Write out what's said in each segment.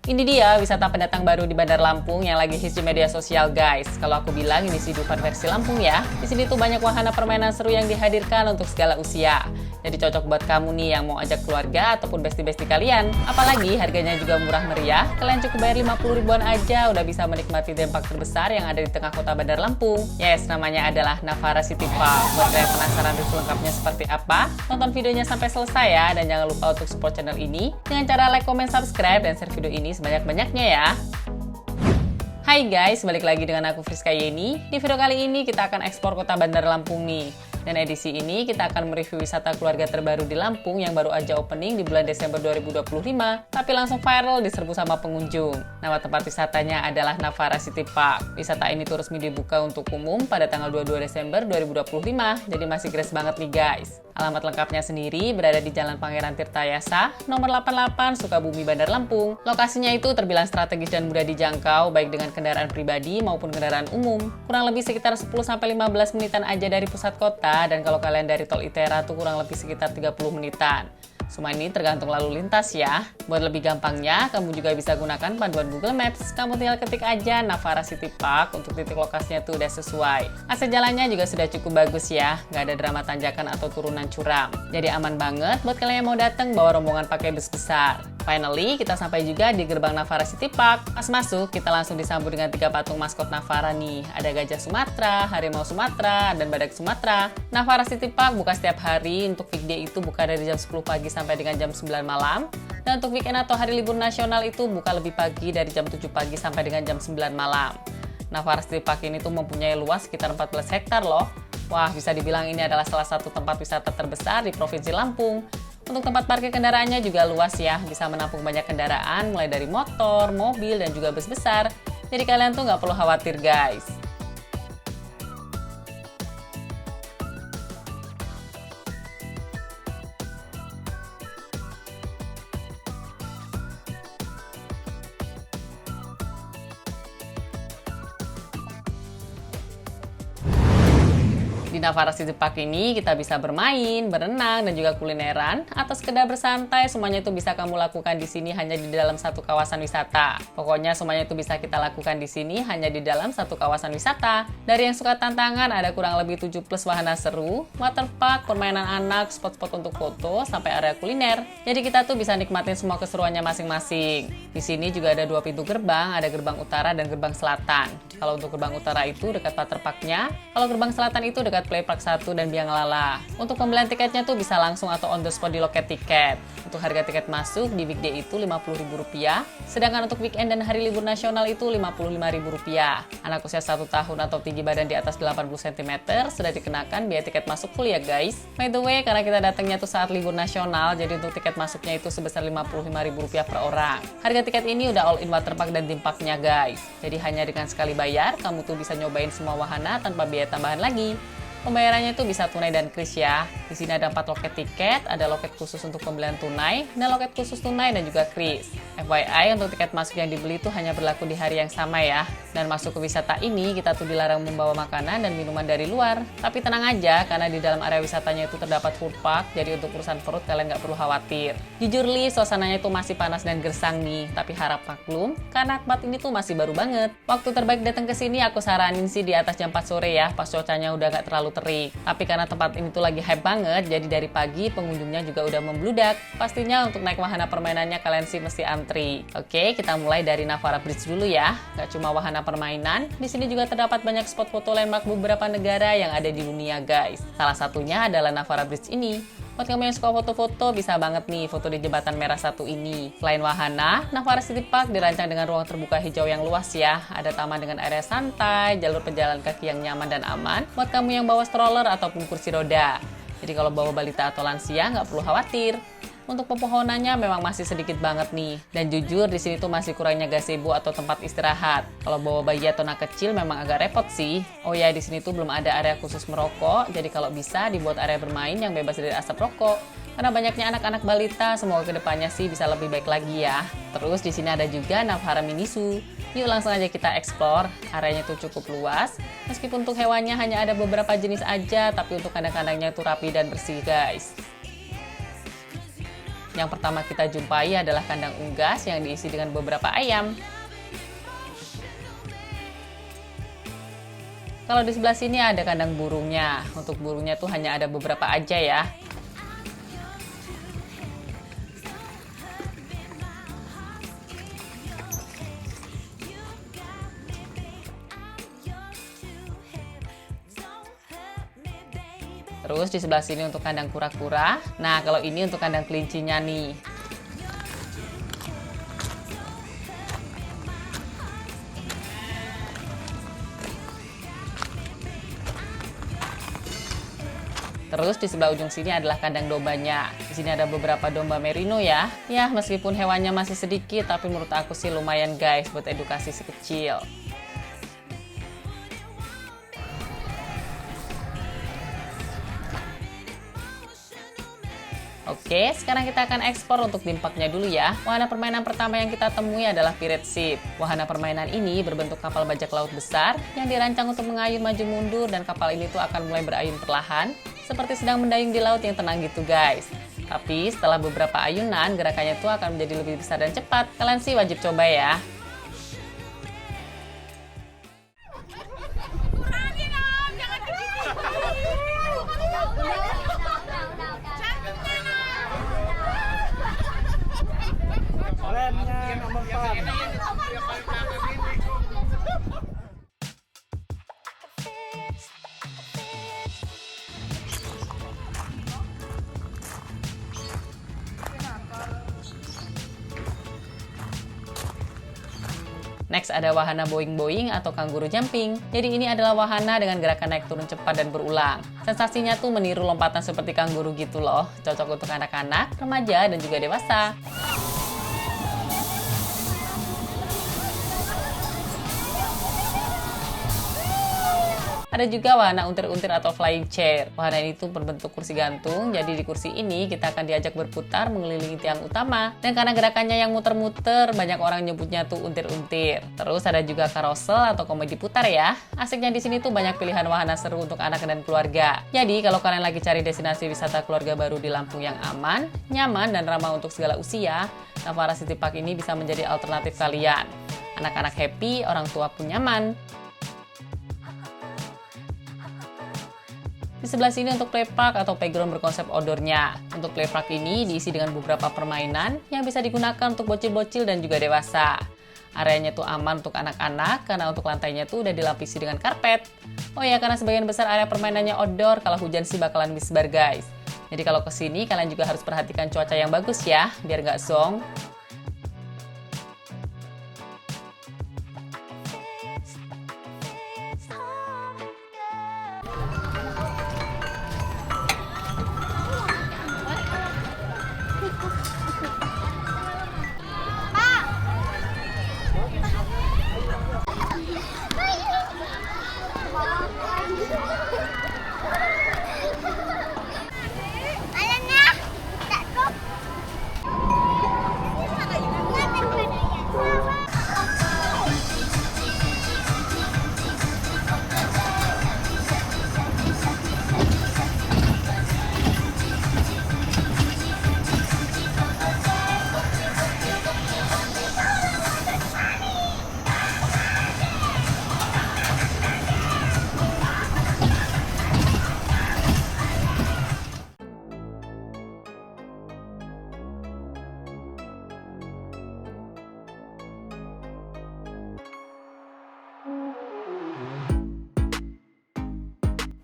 Ini dia wisata pendatang baru di Bandar Lampung yang lagi hits di media sosial, guys. Kalau aku bilang ini sih Dufan versi Lampung ya. Di sini tuh banyak wahana permainan seru yang dihadirkan untuk segala usia. Jadi cocok buat kamu nih yang mau ajak keluarga ataupun besti-besti kalian. Apalagi harganya juga murah meriah. Kalian cukup bayar 50 ribuan aja udah bisa menikmati tempat terbesar yang ada di tengah kota Bandar Lampung. Yes, namanya adalah Navara City Park. Buat kalian penasaran review lengkapnya seperti apa? Tonton videonya sampai selesai ya. Dan jangan lupa untuk support channel ini dengan cara like, comment, subscribe, dan share video ini sebanyak-banyaknya ya. Hai guys, balik lagi dengan aku Friska Yeni. Di video kali ini kita akan eksplor kota Bandar Lampung nih. Dan edisi ini kita akan mereview wisata keluarga terbaru di Lampung yang baru aja opening di bulan Desember 2025, tapi langsung viral diserbu sama pengunjung. Nama tempat wisatanya adalah Navara City Park. Wisata ini tuh resmi dibuka untuk umum pada tanggal 22 Desember 2025, jadi masih gratis banget nih guys. Alamat lengkapnya sendiri berada di Jalan Pangeran Tirtayasa, nomor 88, Sukabumi, Bandar Lampung. Lokasinya itu terbilang strategis dan mudah dijangkau, baik dengan kendaraan pribadi maupun kendaraan umum. Kurang lebih sekitar 10-15 menitan aja dari pusat kota, dan kalau kalian dari Tol Itera tuh kurang lebih sekitar 30 menitan. Semua ini tergantung lalu lintas ya. Buat lebih gampangnya, kamu juga bisa gunakan panduan Google Maps. Kamu tinggal ketik aja Navara City Park, untuk titik lokasinya tuh udah sesuai. Akses jalannya juga sudah cukup bagus ya, nggak ada drama tanjakan atau turunan curam. Jadi aman banget buat kalian yang mau datang bawa rombongan pakai bus besar. Finally, kita sampai juga di gerbang Navara City Park. Pas masuk, kita langsung disambut dengan 3 patung maskot Navara nih. Ada gajah Sumatera, harimau Sumatera, dan badak Sumatera. Navara City Park buka setiap hari. Untuk weekday itu buka dari jam 10 pagi sampai dengan jam 9 malam. Dan untuk weekend atau hari libur nasional itu buka lebih pagi dari jam 7 pagi sampai dengan jam 9 malam. Navara City Park ini tuh mempunyai luas sekitar 14 hektar loh. Wah, bisa dibilang ini adalah salah satu tempat wisata terbesar di Provinsi Lampung. Untuk tempat parkir kendaraannya juga luas ya, bisa menampung banyak kendaraan mulai dari motor, mobil, dan juga bus besar. Jadi kalian tuh nggak perlu khawatir guys. Di Navara City Park ini kita bisa bermain, berenang, dan juga kulineran, atau sekedar bersantai. Semuanya itu bisa kamu lakukan di sini hanya di dalam satu kawasan wisata. Pokoknya semuanya itu bisa kita lakukan di sini hanya di dalam satu kawasan wisata. Dari yang suka tantangan ada kurang lebih 7 plus wahana seru, waterpark, permainan anak, spot-spot untuk foto, sampai area kuliner. Jadi kita tuh bisa nikmatin semua keseruannya masing-masing. Di sini juga ada 2 pintu gerbang, ada gerbang utara dan gerbang selatan. Kalau untuk gerbang utara itu dekat waterparknya, kalau gerbang selatan itu dekat Playpark 1 dan Biang Lala. Untuk pembelian tiketnya tuh bisa langsung atau on the spot di loket tiket. Untuk harga tiket masuk di weekday itu Rp50.000, sedangkan untuk weekend dan hari libur nasional itu Rp55.000. Anak usia 1 tahun atau tinggi badan di atas 80 cm sudah dikenakan biaya tiket masuk full ya guys. By the way, karena kita datangnya tuh saat libur nasional, jadi untuk tiket masuknya itu sebesar Rp55.000 per orang. Harga tiket ini udah all in waterpark dan theme parknya guys. Jadi hanya dengan sekali bayar, kamu tuh bisa nyobain semua wahana tanpa biaya tambahan lagi. Pembayarannya itu bisa tunai dan kris ya. Di sini ada 4 loket tiket, ada loket khusus untuk pembelian tunai, dan loket khusus tunai dan juga kris. FYI, untuk tiket masuk yang dibeli itu hanya berlaku di hari yang sama ya. Dan masuk ke wisata ini, kita tuh dilarang membawa makanan dan minuman dari luar. Tapi tenang aja, karena di dalam area wisatanya itu terdapat food park, jadi untuk urusan perut kalian nggak perlu khawatir. Jujur li, suasananya itu masih panas dan gersang nih, tapi harap maklum, karena tempat ini tuh masih baru banget. Waktu terbaik datang ke sini aku saranin sih di atas jam 4 sore ya, pas cuacanya udah nggak terlalu terik. Tapi karena tempat ini tuh lagi hype banget, jadi dari pagi pengunjungnya juga udah membludak. Pastinya untuk naik wahana permainannya kalian sih mesti antri. Oke, kita mulai dari Navara Bridge dulu ya. Gak cuma wahana permainan, di sini juga terdapat banyak spot foto landmark beberapa negara yang ada di dunia guys. Salah satunya adalah Navara Bridge ini. Buat kamu yang suka foto-foto, bisa banget nih foto di Jembatan Merah 1 ini. Selain wahana, Navara City Park dirancang dengan ruang terbuka hijau yang luas ya. Ada taman dengan area santai, jalur pejalan kaki yang nyaman dan aman buat kamu yang bawa stroller ataupun kursi roda. Jadi kalau bawa balita atau lansia, nggak perlu khawatir. Untuk pepohonannya memang masih sedikit banget nih. Dan jujur di sini tuh masih kurangnya gazebo atau tempat istirahat. Kalau bawa bayi atau anak kecil memang agak repot sih. Oh ya, di sini tuh belum ada area khusus merokok. Jadi kalau bisa dibuat area bermain yang bebas dari asap rokok. Karena banyaknya anak-anak balita, semoga kedepannya sih bisa lebih baik lagi ya. Terus di sini ada juga Navara Mini Zoo. Yuk langsung aja kita explore. Areanya tuh cukup luas. Meskipun untuk hewannya hanya ada beberapa jenis aja, tapi untuk kandang-kandangnya tuh rapi dan bersih guys. Yang pertama kita jumpai adalah kandang unggas yang diisi dengan beberapa ayam. Kalau di sebelah sini ada kandang burungnya. Untuk burungnya tuh hanya ada beberapa aja ya. Terus di sebelah sini untuk kandang kura-kura. Nah, kalau ini untuk kandang kelincinya nih. Terus di sebelah ujung sini adalah kandang dombanya. Di sini ada beberapa domba merino ya. Ya, meskipun hewannya masih sedikit, tapi menurut aku sih lumayan guys buat edukasi si kecil. Oke, sekarang kita akan ekspor untuk theme parknya dulu ya. Wahana permainan pertama yang kita temui adalah Pirate Ship. Wahana permainan ini berbentuk kapal bajak laut besar yang dirancang untuk mengayun maju mundur, dan kapal ini tuh akan mulai berayun perlahan, seperti sedang mendayung di laut yang tenang gitu guys. Tapi setelah beberapa ayunan, gerakannya tuh akan menjadi lebih besar dan cepat. Kalian sih wajib coba ya. Next ada wahana boing-boing atau kanguru jumping. Jadi ini adalah wahana dengan gerakan naik turun cepat dan berulang. Sensasinya tuh meniru lompatan seperti kanguru gitu loh. Cocok untuk anak-anak, remaja, dan juga dewasa. Ada juga wahana untir-untir atau flying chair. Wahana ini tuh berbentuk kursi gantung, jadi di kursi ini kita akan diajak berputar mengelilingi tiang utama. Dan karena gerakannya yang muter-muter, banyak orang nyebutnya tuh untir-untir. Terus ada juga carousel atau komedi putar ya. Asiknya di sini tuh banyak pilihan wahana seru untuk anak dan keluarga. Jadi kalau kalian lagi cari destinasi wisata keluarga baru di Lampung yang aman, nyaman, dan ramah untuk segala usia, Navara City Park ini bisa menjadi alternatif kalian. Anak-anak happy, orang tua pun nyaman. Di sebelah sini untuk play park atau playground berkonsep outdoor-nya. Untuk play park ini diisi dengan beberapa permainan yang bisa digunakan untuk bocil-bocil dan juga dewasa. Areanya tuh aman untuk anak-anak karena untuk lantainya tuh udah dilapisi dengan karpet. Oh ya, karena sebagian besar area permainannya outdoor, kalau hujan sih bakalan misbar guys. Jadi kalau kesini kalian juga harus perhatikan cuaca yang bagus ya, biar nggak zonk.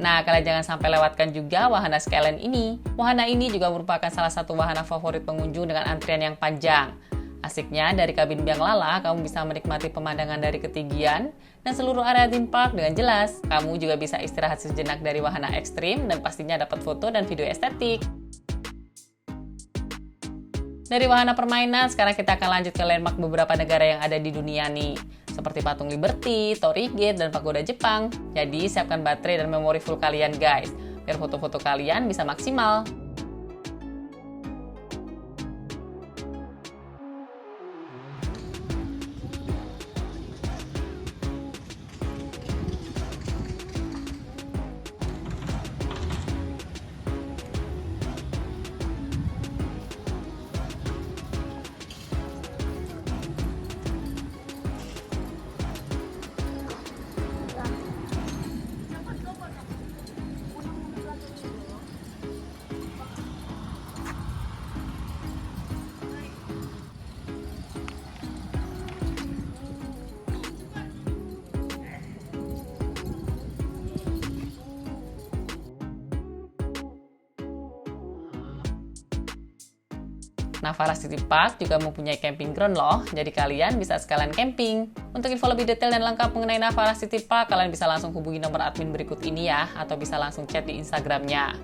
Nah, kalian jangan sampai lewatkan juga wahana Skyline ini. Wahana ini juga merupakan salah satu wahana favorit pengunjung dengan antrian yang panjang. Asiknya, dari kabin biang lala, kamu bisa menikmati pemandangan dari ketinggian dan seluruh area theme park dengan jelas. Kamu juga bisa istirahat sejenak dari wahana ekstrim dan pastinya dapat foto dan video estetik. Dari wahana permainan, sekarang kita akan lanjut ke landmark beberapa negara yang ada di dunia nih. Seperti Patung Liberty, Torii Gate, dan Pagoda Jepang. Jadi siapkan baterai dan memori full kalian guys, biar foto-foto kalian bisa maksimal. Navara City Park juga mempunyai camping ground loh, jadi kalian bisa sekalian camping. Untuk info lebih detail dan lengkap mengenai Navara City Park, kalian bisa langsung hubungi nomor admin berikut ini ya, atau bisa langsung chat di Instagramnya.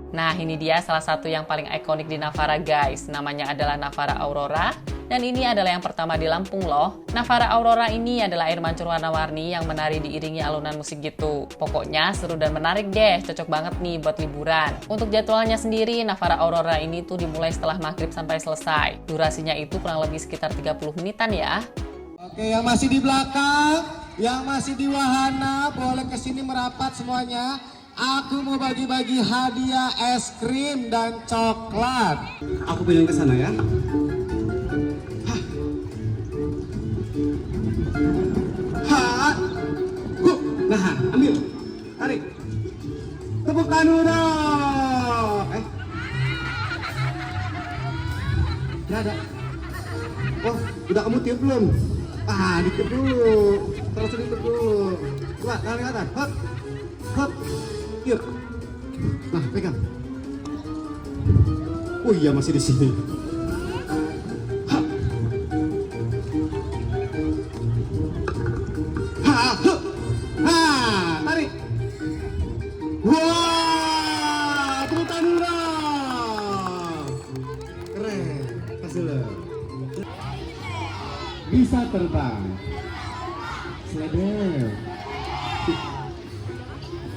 Nah, ini dia salah satu yang paling ikonik di Navara guys, namanya adalah Navara Aurora. Dan ini adalah yang pertama di Lampung loh. Navara Aurora ini adalah air mancur warna-warni yang menari diiringi alunan musik gitu. Pokoknya seru dan menarik deh, cocok banget nih buat liburan. Untuk jadwalnya sendiri, Navara Aurora ini tuh dimulai setelah maghrib sampai selesai. Durasinya itu kurang lebih sekitar 30 menitan ya. Oke, yang masih di belakang, yang masih di wahana, boleh kesini merapat semuanya. Aku mau bagi-bagi hadiah es krim dan coklat. Aku pindah ke sana ya. Nah, ambil, tarik. Tepuk tangan dong. Nggak ada. Oh, udah kamu tiup belum? Ditiup dulu. Terus ditiup dulu. Coba, tangan ke atas. Hop, hop, tiup. Nah, pegang. Oh iya, masih di sini. Hop. Tarik. Wah, tepuk tangan dong. Keren, kasih lo. Bisa terbang. Sledel.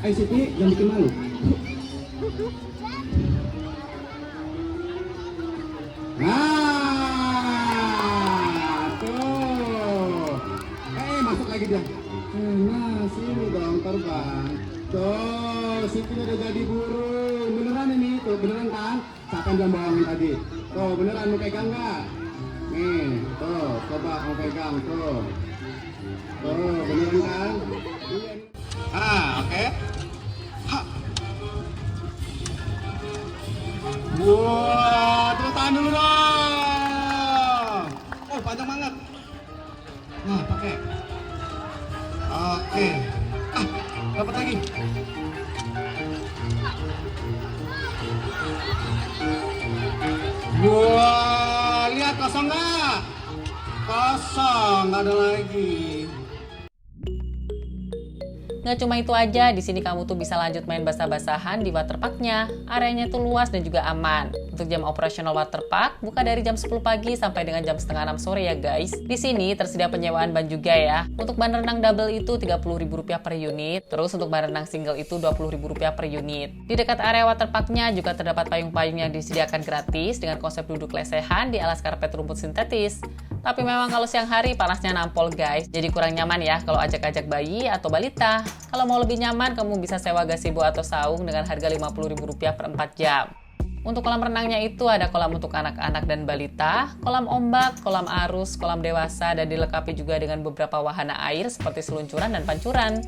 Ayo Siti, jangan bikin malu. Tuh. Masuk lagi dia. Nah, sini dong terbang. Tuh, Siti udah jadi burung. Beneran ini, tuh beneran kan? Siapa yang bilang bohongin tadi? Tuh, beneran mau pegang nggak? Nih, tuh, coba mau pegang tuh. Tuh, beneran kan? Oke. Wah, terus tahan dulu dong. Oh, panjang banget. Nah, pakai. Oke. Dapat lagi. Wah, lihat kosong nggak? Kosong, nggak ada lagi. Nggak cuma itu aja, di sini kamu tuh bisa lanjut main basah-basahan di waterparknya. Areanya tuh luas dan juga aman. Untuk jam operasional waterpark, buka dari jam 10 pagi sampai dengan jam setengah 6 sore ya guys. Di sini tersedia penyewaan ban juga ya. Untuk ban renang double itu Rp30.000 per unit. Terus untuk ban renang single itu Rp20.000 per unit. Di dekat area waterparknya juga terdapat payung-payung yang disediakan gratis dengan konsep duduk lesehan di alas karpet rumput sintetis. Tapi memang kalau siang hari panasnya nampol guys, jadi kurang nyaman ya kalau ajak-ajak bayi atau balita. Kalau mau lebih nyaman, kamu bisa sewa gazebo atau saung dengan harga Rp50.000 per 4 jam. Untuk kolam renangnya itu ada kolam untuk anak-anak dan balita, kolam ombak, kolam arus, kolam dewasa, dan dilengkapi juga dengan beberapa wahana air seperti seluncuran dan pancuran.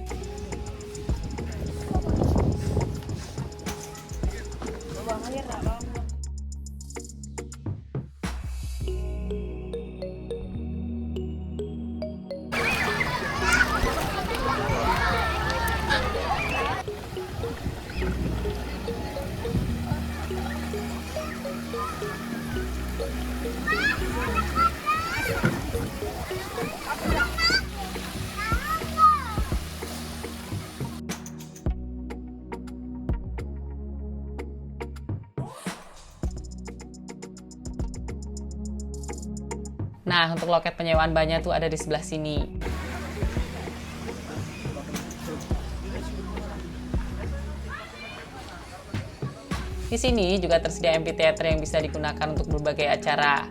Nah, untuk loket penyewaan bannya tuh ada di sebelah sini. Di sini juga tersedia amphitheater yang bisa digunakan untuk berbagai acara.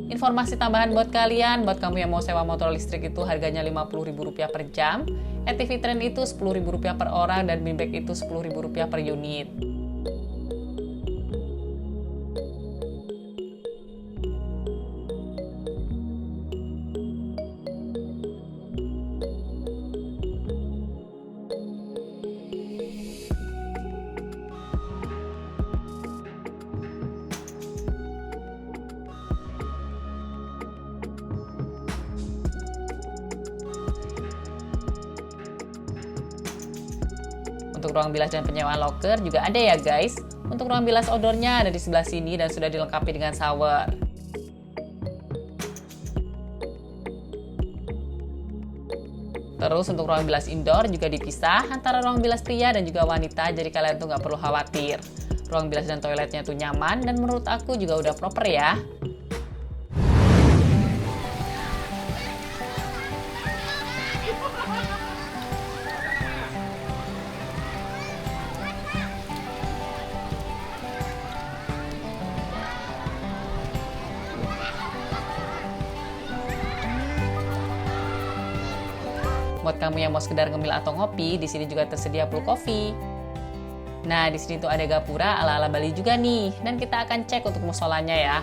Informasi tambahan buat kalian, buat kamu yang mau sewa motor listrik itu harganya Rp50.000 per jam, ATV Train itu Rp10.000 per orang, dan beanbag itu Rp10.000 per unit. Untuk ruang bilas dan penyewaan loker juga ada ya guys. Untuk ruang bilas outdoornya ada di sebelah sini dan sudah dilengkapi dengan shower. Terus untuk ruang bilas indoor juga dipisah antara ruang bilas pria dan juga wanita, jadi kalian tuh nggak perlu khawatir. Ruang bilas dan toiletnya tuh nyaman dan menurut aku juga udah proper ya. Buat kamu yang mau sekedar ngemil atau ngopi, di sini juga tersedia pool coffee. Nah, di sini tuh ada gapura ala-ala Bali juga nih, dan kita akan cek untuk musolanya ya.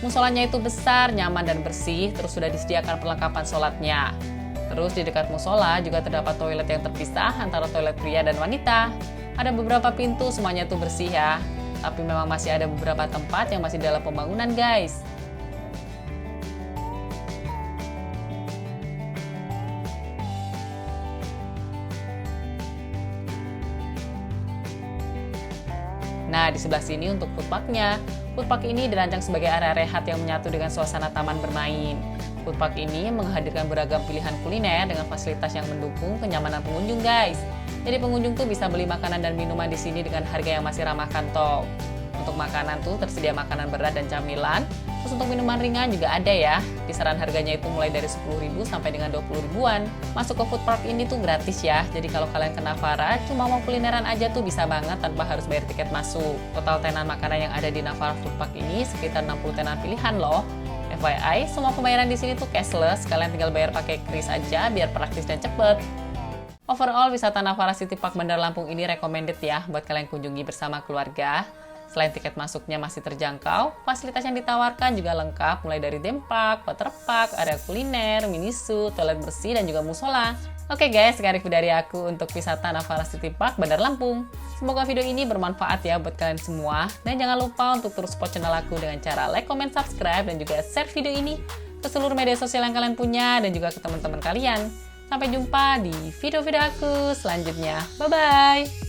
Musolanya itu besar, nyaman dan bersih, terus sudah disediakan perlengkapan sholatnya. Terus di dekat musola juga terdapat toilet yang terpisah antara toilet pria dan wanita. Ada beberapa pintu, semuanya tuh bersih ya. Tapi memang masih ada beberapa tempat yang masih dalam pembangunan guys. Nah, di sebelah sini untuk foodpark-nya. Foodpark ini dirancang sebagai area rehat yang menyatu dengan suasana taman bermain. Foodpark ini menghadirkan beragam pilihan kuliner dengan fasilitas yang mendukung kenyamanan pengunjung, guys. Jadi pengunjung tuh bisa beli makanan dan minuman di sini dengan harga yang masih ramah kantong. Untuk makanan tuh tersedia makanan berat dan camilan. Terus untuk minuman ringan juga ada ya. Kisaran harganya itu mulai dari 10.000 sampai dengan 20 ribuan. Masuk ke food park ini tuh gratis ya. Jadi kalau kalian ke Navara cuma mau kulineran aja tuh bisa banget tanpa harus bayar tiket masuk. Total tenan makanan yang ada di Navara Food Park ini sekitar 60 tenan pilihan loh. FYI, semua pembayaran di sini tuh cashless. Kalian tinggal bayar pakai kris aja biar praktis dan cepet. Overall, wisata Navara City Park Bandar Lampung ini recommended ya buat kalian kunjungi bersama keluarga. Selain tiket masuknya masih terjangkau, fasilitas yang ditawarkan juga lengkap mulai dari theme park, water park, area kuliner, minisu, toilet bersih, dan juga musola. Oke guys, sekian review dari aku untuk wisata Navara City Park Bandar Lampung. Semoga video ini bermanfaat ya buat kalian semua. Dan jangan lupa untuk terus support channel aku dengan cara like, comment, subscribe, dan juga share video ini ke seluruh media sosial yang kalian punya dan juga ke teman-teman kalian. Sampai jumpa di video-video aku selanjutnya. Bye-bye!